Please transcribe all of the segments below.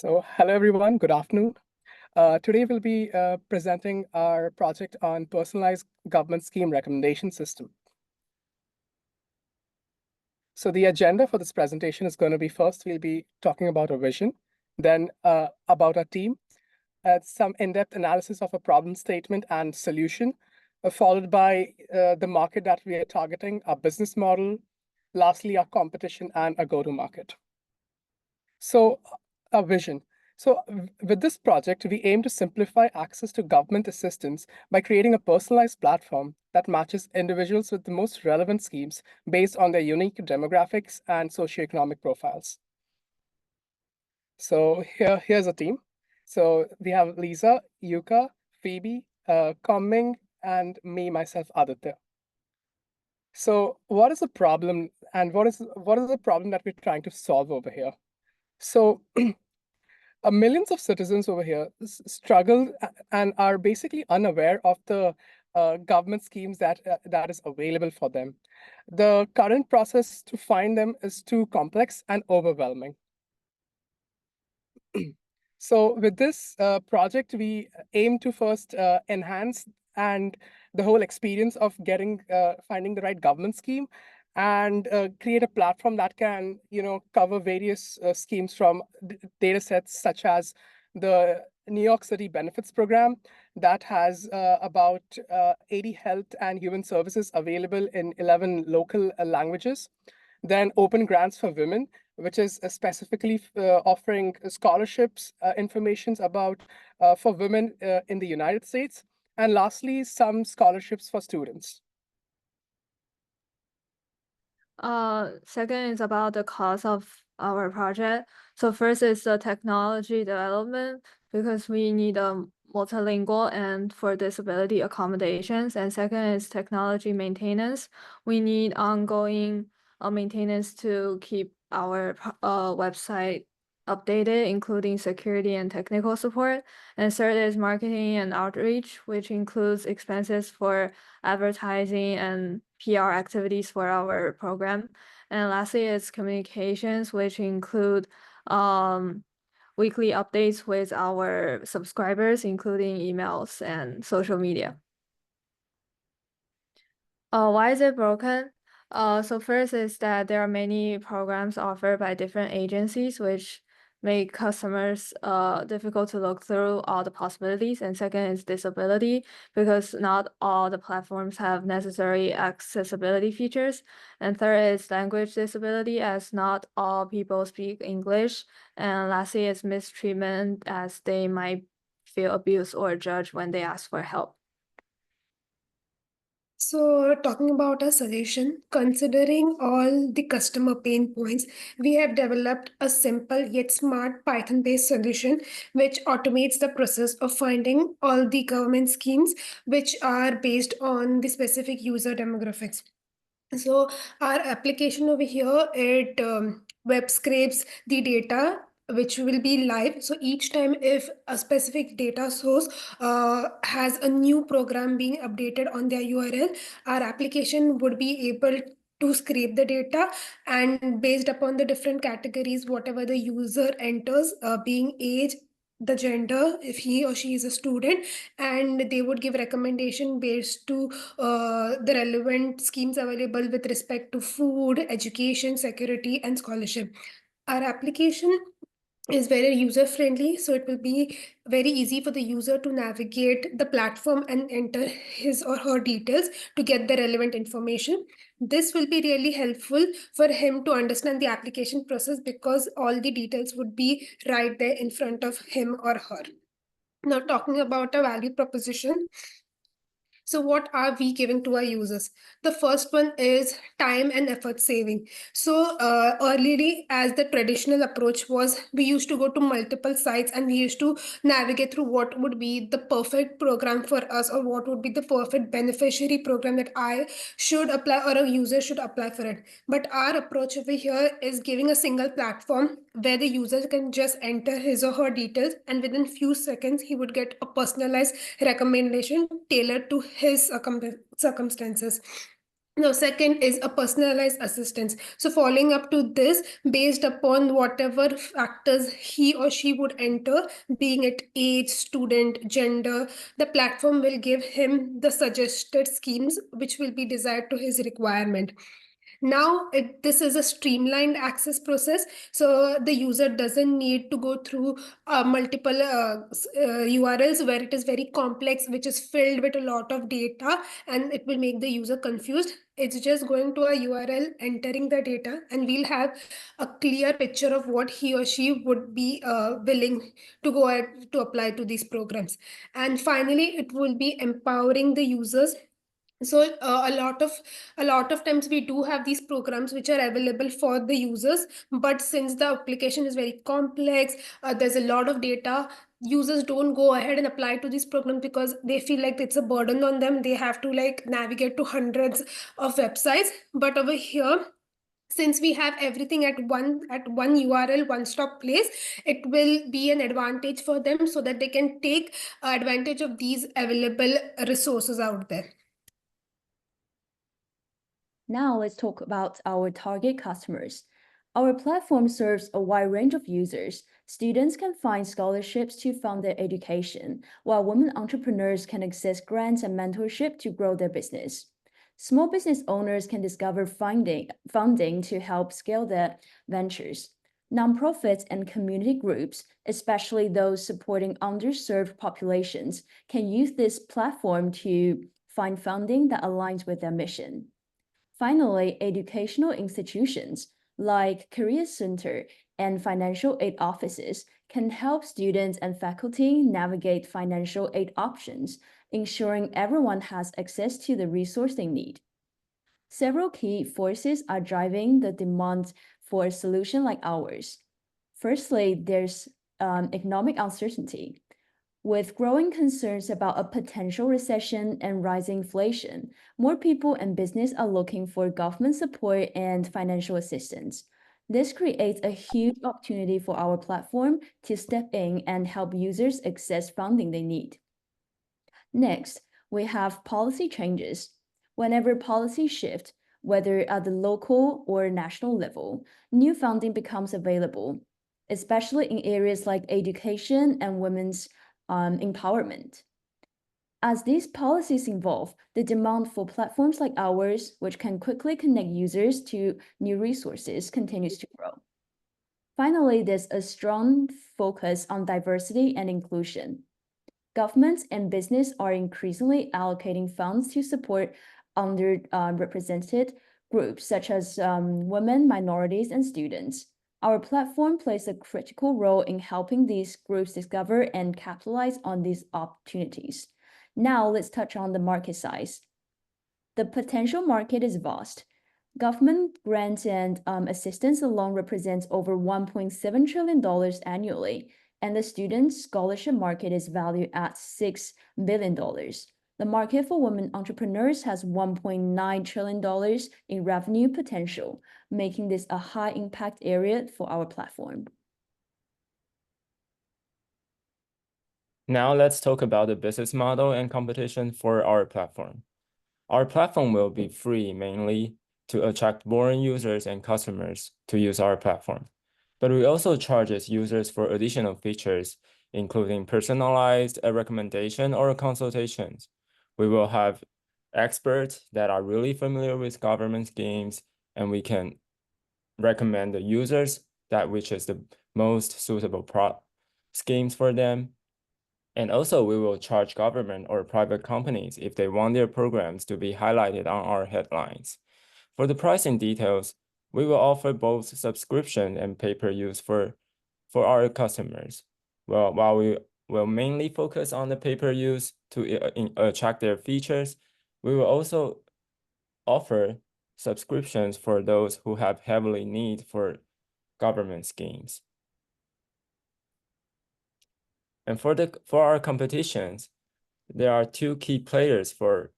So hello, everyone. Good afternoon. Today we'll be presenting our project on personalized government scheme recommendation system. So the agenda for this presentation is going to be first, we'll be talking about our vision, then about our team, some in-depth analysis of a problem statement and solution, followed by the market that we are targeting, our business model, lastly, our competition and our go-to-market. So our vision. So with this project, we aim to simplify access to government assistance by creating a personalized platform that matches individuals with the most relevant schemes based on their unique demographics and socioeconomic profiles. So here's a team. So we have Lisa, Yuka, Phoebe, Komming, and me, myself, Aditya. So what is the problem and what is the problem that we're trying to solve over here? So millions of citizens over here struggle and are basically unaware of the government schemes that is available for them. The current process to find them is too complex and overwhelming. So with this project, we aim to first enhance and the whole experience of finding the right government scheme and create a platform that can, cover various schemes from data sets such as the New York City Benefits Program that has about 80 health and human services available in 11 local languages. Then Open Grants for Women, which is specifically offering scholarships, information about for women in the United States. And lastly, some scholarships for students. Second is about the cost of our project. So first is the technology development, because we need a multilingual and for disability accommodations. And second is technology maintenance. We need ongoing maintenance to keep our website updated, including security and technical support. And third is marketing and outreach, which includes expenses for advertising and PR activities for our program. And lastly is communications, which include weekly updates with our subscribers, including emails and social media. Why is it broken? So first is that there are many programs offered by different agencies, which make customers difficult to look through all the possibilities. And second is disability, because not all the platforms have necessary accessibility features. And third is language disability, as not all people speak English. And lastly is mistreatment, as they might feel abused or judged when they ask for help. So talking about a solution, considering all the customer pain points, we have developed a simple yet smart Python-based solution which automates the process of finding all the government schemes which are based on the specific user demographics. So our application over here, it web scrapes the data which will be live. So each time if a specific data source has a new program being updated on their URL, our application would be able to scrape the data, and based upon the different categories, whatever the user enters, being age, the gender, if he or she is a student, and they would give recommendation based to the relevant schemes available with respect to food, education, security, and scholarship. Our application is very user friendly, so it will be very easy for the user to navigate the platform and enter his or her details to get the relevant information. This will be really helpful for him to understand the application process, because all the details would be right there in front of him or her. Now, talking about a value proposition, so what are we giving to our users? The first one is time and effort saving. So earlier, as the traditional approach was, we used to go to multiple sites and we used to navigate through what would be the perfect program for us, or what would be the perfect beneficiary program that I should apply or a user should apply for it. But our approach over here is giving a single platform where the user can just enter his or her details, and within few seconds he would get a personalized recommendation tailored to his circumstances. No, second is a personalized assistance. So following up to this, based upon whatever factors he or she would enter, being it age, student, gender, the platform will give him the suggested schemes which will be desired to his requirement. Now, this is a streamlined access process, so the user doesn't need to go through multiple URLs where it is very complex, which is filled with a lot of data, and it will make the user confused. It's just going to a URL, entering the data, and we'll have a clear picture of what he or she would be willing to go ahead to apply to these programs. And finally, it will be empowering the users. So a lot of times we do have these programs which are available for the users, but since the application is very complex, there's a lot of data, users don't go ahead and apply to this program because they feel like it's a burden on them. They have to like navigate to hundreds of websites. But over here, since we have everything at one URL, one stop place, it will be an advantage for them so that they can take advantage of these available resources out there. Now let's talk about our target customers. Our platform serves a wide range of users. Students can find scholarships to fund their education, while women entrepreneurs can access grants and mentorship to grow their business. Small business owners can discover funding to help scale their ventures. Nonprofits and community groups, especially those supporting underserved populations, can use this platform to find funding that aligns with their mission. Finally, educational institutions like Career Center and financial aid offices can help students and faculty navigate financial aid options, ensuring everyone has access to the resource they need. Several key forces are driving the demand for a solution like ours. Firstly, there's economic uncertainty. With growing concerns about a potential recession and rising inflation, more people and business are looking for government support and financial assistance. This creates a huge opportunity for our platform to step in and help users access funding they need. Next, we have policy changes. Whenever policies shift, whether at the local or national level, new funding becomes available, especially in areas like education and women's empowerment. As these policies evolve, the demand for platforms like ours, which can quickly connect users to new resources, continues to grow. Finally, there's a strong focus on diversity and inclusion. Governments and business are increasingly allocating funds to support underrepresented groups such as women, minorities, and students. Our platform plays a critical role in helping these groups discover and capitalize on these opportunities. Now let's touch on the market size. The potential market is vast. Government grants and assistance alone represents over $1.7 trillion annually, and the student scholarship market is valued at $6 billion. The market for women entrepreneurs has $1.9 trillion in revenue potential, making this a high impact area for our platform. Now let's talk about the business model and competition for our platform. Our platform will be free mainly to attract more users and customers to use our platform. But we also charge users for additional features, including personalized recommendation or consultations. We will have experts that are really familiar with government schemes, and we can recommend the users that which is the most suitable schemes for them. And also we will charge government or private companies if they want their programs to be highlighted on our headlines. For the pricing details, we will offer both subscription and pay-per-use for our customers. Well, while we will mainly focus on the pay-per-use to attract their features, we will also offer subscriptions for those who have heavily need for government schemes. And for our competitions, there are two key players for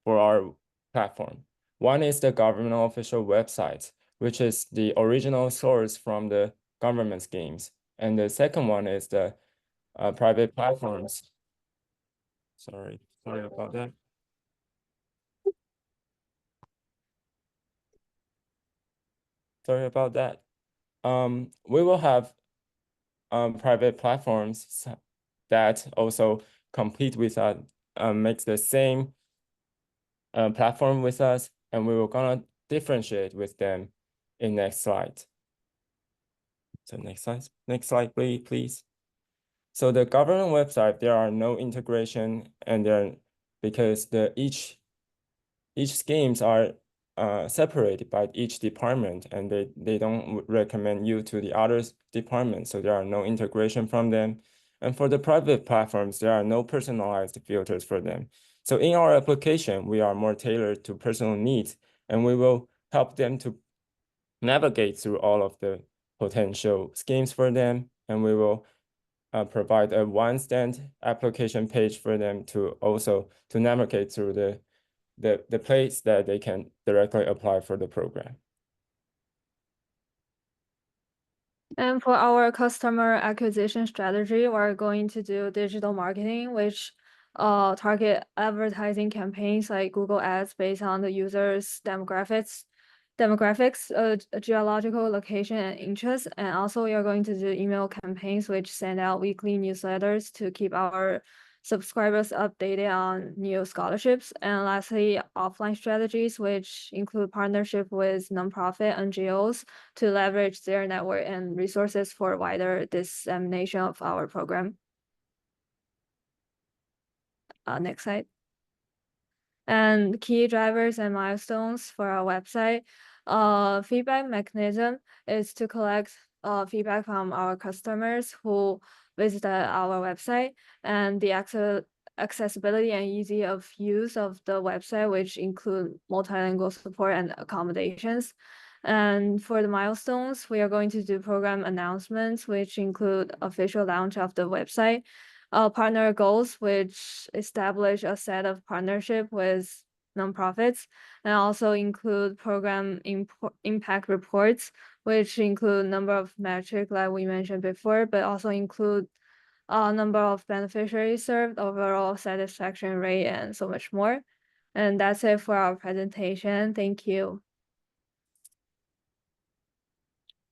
our platform. One is the government official website, which is the original source from the government schemes. And the second one is the private platforms. Sorry about that. Sorry about that. We will have private platforms that also compete with us, makes the same platform with us, and we will gonna differentiate with them in next slide. So next slide, please. So the government website, there are no integration, and because each schemes are separated by each department, and they don't recommend you to the other department, so there are no integration from them. And for the private platforms, there are no personalized filters for them. So in our application, we are more tailored to personal needs, and we will help them to navigate through all of the potential schemes for them, and we will provide a one-stand application page for them to also to navigate through the place that they can directly apply for the program. And for our customer acquisition strategy, we're going to do digital marketing, which target advertising campaigns like Google Ads based on the user's demographics, geological location and interest. And also we are going to do email campaigns, which send out weekly newsletters to keep our subscribers updated on new scholarships. And lastly, offline strategies, which include partnership with nonprofit NGOs to leverage their network and resources for wider dissemination of our program. Next slide. And key drivers and milestones for our website. Feedback mechanism is to collect feedback from our customers who visited our website, and the accessibility and easy of use of the website, which include multilingual support and accommodations. And for the milestones, we are going to do program announcements, which include official launch of the website, partner goals, which establish a set of partnership with nonprofits, and also include program impact reports, which include number of metrics like we mentioned before, but also include number of beneficiaries served, overall satisfaction rate, and so much more. And that's it for our presentation. Thank you.